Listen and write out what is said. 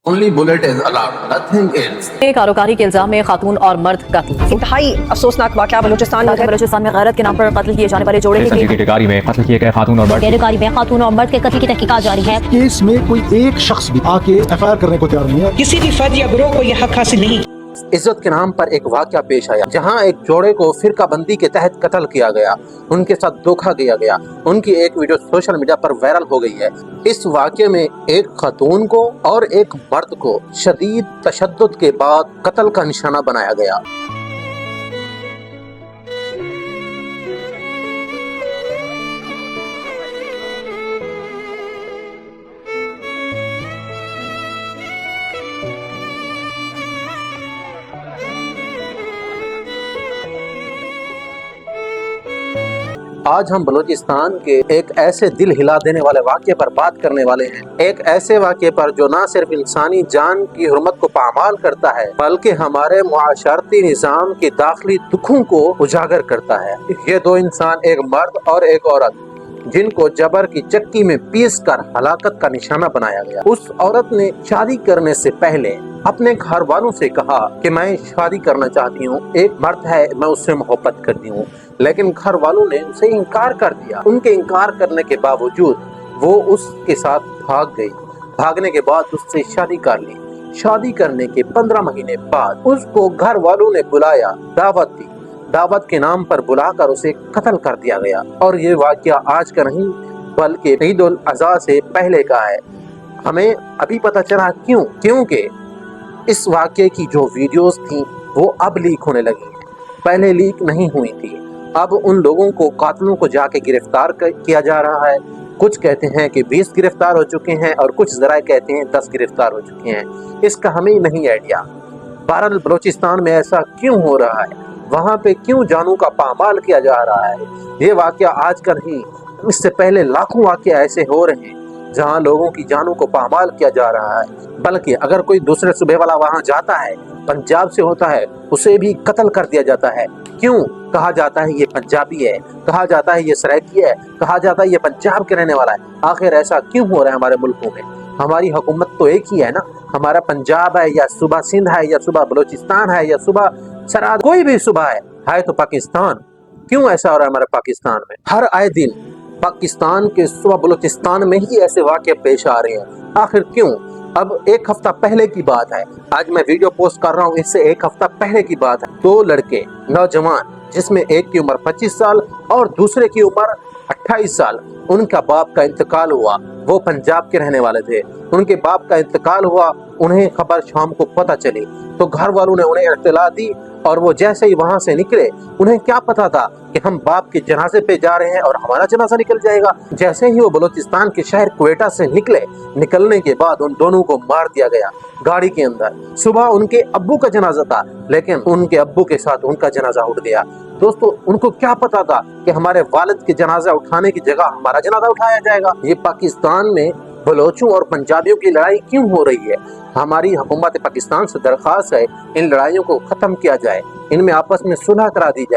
Only bullet is allowed, nothing else. कारोकारी के इल्जाम में खातून और मर्द कत्ल। इंतहाई अफसोसनाक वाक़या बलूचिस्तान में गैरत के नाम पर कत्ल किए जाने वाले जोड़े की गाड़ी में कत्ल किए गए खातून और मर्द के कत्ल की तहकीकात जारी है। केस में कोई एक शख्स भी आके एफआईआर करने को तैयार नहीं है। किसी भी फर्द या ग्रोह को यह हक हासिल नहीं। इज्जत के नाम पर एक वाकया पेश आया जहां एक जोड़े को फिरका बंदी के तहत कत्ल किया गया, उनके साथ धोखा किया गया। उनकी एक वीडियो सोशल मीडिया पर वायरल हो गई है। इस वाकये में एक खातून को और एक मर्द को शदीद तशद्दुद के बाद कत्ल का निशाना बनाया गया। आज हम बलूचिस्तान के एक ऐसे दिल हिला देने वाले वाक़ये पर बात करने वाले हैं। एक ऐसे वाक़ये पर जो न सिर्फ इंसानी जान की हुर्मत को पामाल करता है बल्कि हमारे मुआशरती निज़ाम के दाखिली दुखों को उजागर करता है। ये दो इंसान, एक मर्द और एक औरत, जिनको जबर की चक्की में पीस कर हलाकत का निशाना बनाया गया। उस औरत ने शादी करने से पहले अपने घर वालों से कहा कि मैं शादी करना चाहती हूँ, एक मर्द है, मैं उससे मोहब्बत करती हूँ, लेकिन घर वालों ने उसे इनकार कर दिया। उनके इनकार करने के बावजूद वो उसके साथ भाग गई। भागने के बाद उससे शादी कर ली। शादी करने के 15 महीने बाद उसको घर वालों ने बुलाया, दावत दी। दावत के नाम पर बुलाकर उसे कत्ल कर दिया गया। और ये वाकया आज का नहीं बल्कि ईद उल अज़हा से पहले का है। हमें अभी पता चला क्यों? क्योंकि इस वाकये की जो वीडियोस थी वो अब लीक होने लगी हैं, पहले लीक नहीं हुई थी। अब उन लोगों को, कातिलों को जाके गिरफ्तार किया जा रहा है। कुछ कहते हैं कि 20 गिरफ्तार हो चुके हैं और कुछ ज़राए कहते हैं 10 गिरफ्तार हो चुके हैं। इसका हमें नहीं आइडिया। बहरहाल बलूचिस्तान में ऐसा क्यों हो रहा है, वहाँ पे क्यों जानों का पामाल किया जा रहा है? ये वाकया आज का नहीं, इससे पहले लाखों वाकये ऐसे हो रहे हैं जहाँ लोगों की जानों को पामाल किया जा रहा है। बल्कि अगर कोई दूसरे सूबे वाला वहाँ जाता है, पंजाब से होता है, उसे भी कत्ल कर दिया जाता है। क्यों? कहा जाता है ये पंजाबी है, कहा जाता है ये सराइकी है, कहा जाता है ये पंजाब के रहने वाला है। आखिर ऐसा क्यों हो रहा है हमारे मुल्कों में? हमारी हुकूमत तो एक ही है ना। हमारा पंजाब है या सूबा सिंध है या सूबा बलूचिस्तान है या सूबा सराद, कोई भी सूबा है तो पाकिस्तान। क्यों ऐसा हो रहा है हमारे पाकिस्तान में? हर आए दिन पाकिस्तान के सूबा बलूचिस्तान में ही ऐसे वाक़ये पेश आ रहे हैं। आखिर क्यों? अब एक हफ्ता पहले की बात है, आज मैं वीडियो पोस्ट कर रहा हूँ, इससे एक हफ्ता पहले की बात है। 2 लड़के नौजवान, जिसमें एक की उम्र 25 साल और दूसरे की उम्र 28 साल, उनका बाप का इंतकाल हुआ। वो पंजाब के रहने वाले थे। उनके बाप का इंतकाल हुआ, उन्हें खबर शाम को पता चली तो घर वालों ने उन्हें इत्तला दी और वो जैसे ही वहां से निकले, उन्हें क्या पता था कि हम बाप के जनाजे पे जा रहे हैं और हमारा जनाजा निकल जाएगा। जैसे ही वो बलूचिस्तान के शहर क्वेटा से निकले, निकलने के बाद उन दोनों को मार दिया गया गाड़ी के अंदर। सुबह उनके अब्बू का जनाजा था, लेकिन उनके अब्बू के साथ उनका जनाजा उठ गया। दोस्तों, उनको क्या पता था कि हमारे वालिद के जनाजा उठाने की जगह हमारा जनाजा उठाया जाएगा? ये पाकिस्तान में बलोचों और पंजाबियों की लड़ाई क्यों हो रही है? हमारी हुकूमत पाकिस्तान से दरख्वास्त है इन लड़ाइयों को खत्म किया जाए, इनमें आपस में सुलह करा दी जाए।